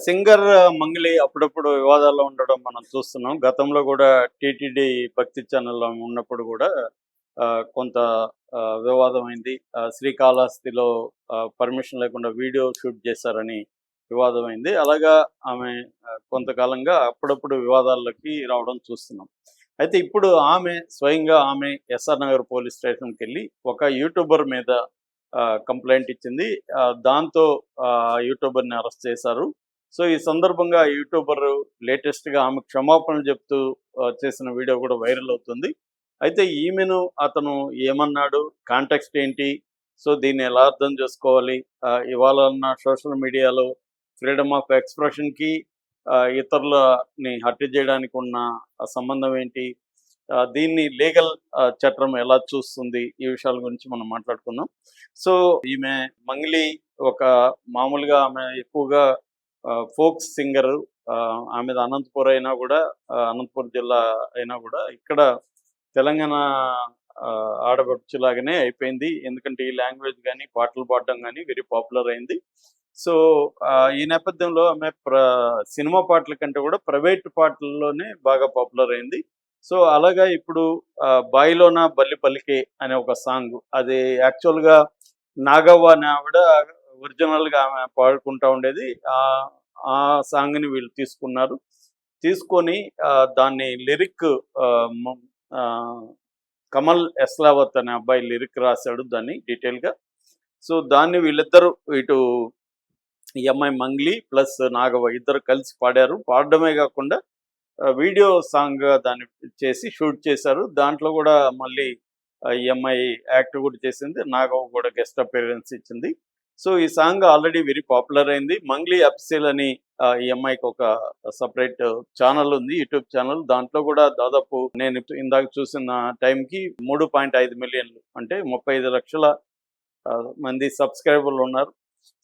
Singer Mangli అప్పుడప్పుడు వివాదాల్లో ఉండడం మనం చూస్తున్నాం. గతంలో గూడా టీటీడీ భక్తి ఛానెల్‌లో ఉన్నప్పుడు గూడా కొంత వివాదమైంది. శ్రీకాళహస్తిలో పర్మిషన్ లేకుండా వీడియో షూట్ చేశారని వివాదమైంది. అలాగా ఆమె కొంతకాలంగా అప్పుడప్పుడు వివాదాల్లోకి రావడం చూస్తున్నాం. అయితే ఇప్పుడు ఆమె స్వయంగా ఎస్ఆర్ నగర్ పోలీస్ స్టేషన్‌కెళ్ళి ఒక యూట్యూబర్ మీద కంప్లెయింట్ ఇచ్చింది. దాంతో యూట్యూబర్‌ని అరెస్ట్ చేశారు. సో, ఈ సందర్భంగా యూట్యూబర్ లేటెస్ట్‌గా ఆమె క్షమాపణలు చెప్తూ చేసిన వీడియో కూడా వైరల్ అవుతుంది. అయితే ఈమెను అతను ఏమన్నాడు? కాంటెక్స్ట్ ఏంటి? సో, దీన్ని ఎలా అర్థం చేసుకోవాలి? ఇవాళ ఉన్న సోషల్ మీడియాలో ఫ్రీడమ్ ఆఫ్ ఎక్స్‌ప్రెషన్‌కి ఇతరులని హత్య చేయడానికి ఉన్న సంబంధం ఏంటి? దీన్ని లీగల్ చట్టం ఎలా చూస్తుంది? ఈ విషయాల గురించి మనం మాట్లాడుకుందాం. సో, ఈమె మంగ్లీ ఒక మామూలుగా ఆమె ఎక్కువగా ఫోక్ సింగరు. ఆమెది అనంతపూర్ అయినా గూడా అనంతపురం జిల్లా అయినా గూడా ఇక్కడ తెలంగాణ ఆడపడుచులాగానే అయిపోయింది. ఎందుకంటే ఈ లాంగ్వేజ్ గాని, పాటలు పాడడం గాని వెరీ పాపులర్ అయింది. సో, ఈ నేపథ్యంలో ఆమె సినిమా పాటల కంటే గూడా ప్రైవేట్ పాటల్లోనే బాగా పాపులర్ అయింది. సో, అలాగా ఇప్పుడు 'బాయిలోన బల్లి పలికే' అనే ఒక సాంగ్ అది యాక్చువల్‌గా నాగవ్వ అనే ఆవిడ ఒరిజినల్‌గా ఆమె పాడుకుంటా ఉండేది. ఆ సాంగ్‌ని వీళ్ళు తీసుకున్నారు. తీసుకొని దాన్ని లిరిక్ ఆహ్, మ ఆహ్, కమల్ ఎస్లావత్ అనే అబ్బాయి లిరిక్ రాసాడు దాన్ని డీటెయిల్‌గా. సో, దాన్ని వీళ్ళిద్దరూ ఇటు ఈ అమ్మాయి మంగ్లీ ప్లస్ నాగవ్వ ఇద్దరు కలిసి పాడారు. పాడడమే గాకుండా వీడియో సాంగ్‌గా దాన్ని చేసి షూట్ చేశారు. దాంట్లో గూడా మళ్ళీ ఈ అమ్మాయి యాక్ట్ గూడా చేసింది. నాగవ్వ గూడా గెస్ట్ అపియరెన్స్ ఇచ్చింది. సో, ఈ సాంగ్ ఆల్రెడీ వెరీ పాపులర్ అయింది. మంగ్లీ అఫీషియల్ అని ఈ అమ్మాయికి ఒక సెపరేట్ ఛానెల్ ఉంది. YouTube channel. దాంట్లో గూడా దాదాపు నేను ఇందాక చూసిన టైంకి 3.5 మిలియన్‌లు అంటే 35,00,000 మంది సబ్‌స్క్రైబర్‌లు ఉన్నారు.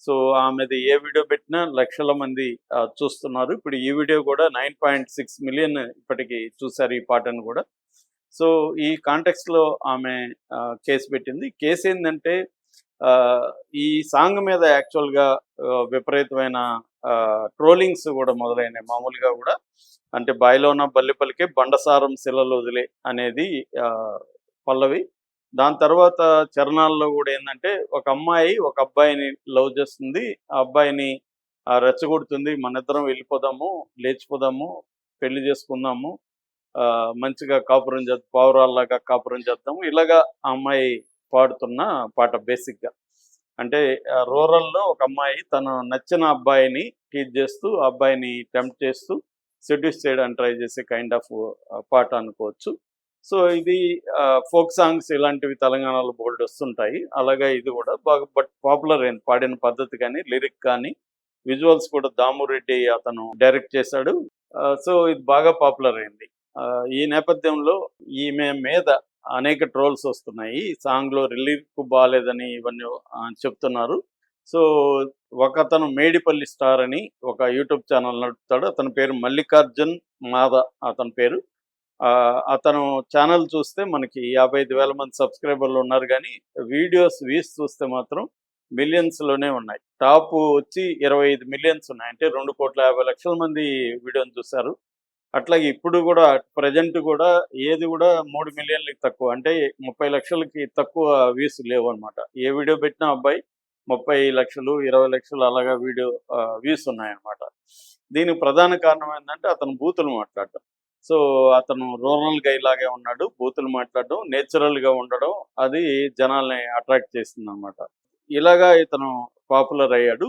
సో, ఆమెది ఏ వీడియో పెట్టినా లక్షల మంది చూస్తున్నారు. ఇప్పుడు ఈ వీడియో కూడా 9.6 మిలియన్ ఇప్పటికి చూసారు ఈ పాటను గూడా. సో, ఈ కాంటెక్స్ట్‌లో ఆమె కేస్ పెట్టింది. కేసేందంటే ఆహ్, ఈ సాంగ్ మీద యాక్చువల్‌గా విపరీతమైన ట్రోలింగ్స్ గూడా మొదలైనాయి. మామూలుగా గూడా అంటే 'బాయిలోన బల్లి పలికే బండసారం శిలలొదిలే' అనేది పల్లవి. దాని తర్వాత చరణాల్లో గూడా ఏందంటే, ఒక అమ్మాయి ఒక అబ్బాయిని లవ్ చేస్తుంది. ఆ అబ్బాయిని రెచ్చగొడుతుంది. మనిద్దరం వెళ్ళిపోదాము, లేచిపోదాము, పెళ్లి చేసుకుందాము. మంచిగా కాపురం పావురాల్లాగా కాపురం చేద్దాము. ఇలాగా ఆ అమ్మాయి పాడుతున్న పాట బేసిక్‌గా. అంటే రూరల్‌లో ఒక అమ్మాయి తను నచ్చిన అబ్బాయిని టీజ్ చేస్తూ, ఆ అబ్బాయిని టెంప్ట్ చేస్తూ, సెడ్యూస్ చేయడానికి ట్రై చేసే కైండ్ ఆఫ్ పాట అనుకోవచ్చు. సో, ఇది ఫోక్ సాంగ్స్ ఇలాంటివి తెలంగాణలో బోలెడొస్తుంటాయి. అలాగే ఇది గూడా బాగా పాపులర్ అయింది. పాడిన పద్ధతి గాని, లిరిక్ కానీ, విజువల్స్ కూడా దామురెడ్డి అతను డైరెక్ట్ చేశాడు. సో, ఇది బాగా పాపులర్ అయింది. ఈ నేపథ్యంలో ఈమె మీద అనేక ట్రోల్స్ వస్తున్నాయి. ఈ సాంగ్‌లో లిరిక్ బాలేదని ఇవన్నీ చెప్తున్నారు. సో, ఒకతను మేడిపల్లి స్టార్ అని ఒక యూట్యూబ్ ఛానెల్ నడుపుతాడు. అతని పేరు మల్లికార్జున్ మాద అతని పేరు. అతను ఛానెల్ చూస్తే మనకి 55,000 మంది సబ్‌స్క్రైబర్‌లు ఉన్నారు గానీ, వ్యూస్ చూస్తే మాత్రం మిలియన్స్‌లోనే ఉన్నాయి. టాప్ వచ్చి 25 మిలియన్స్ ఉన్నాయి. అంటే 2,50,00,000 మంది వీడియోని చూసారు. అట్లాగే ఇప్పుడు గూడా ప్రెజెంట్ గూడా ఏది గూడా 3 మిలియన్‌లకి తక్కువ. అంటే 30,00,000కి తక్కువ వ్యూస్ లేవన్నమాట. ఏ వీడియో పెట్టినా అబ్బాయి 30,00,000, 20,00,000 అలాగా వీడియో వ్యూస్ ఉన్నాయన్నమాట. దీనికి ప్రధాన కారణం ఏందంటే అతను బూతులు మాట్లాడడం. సో, అతను రూరల్ గై లాగే ఉన్నాడు. బూతులు మాట్లాడడం, నేచురల్‌గా ఉండడం అది జనాల్ని అట్రాక్ట్ చేసిందనమాట. ఇలాగా ఇతను పాపులర్ అయ్యాడు.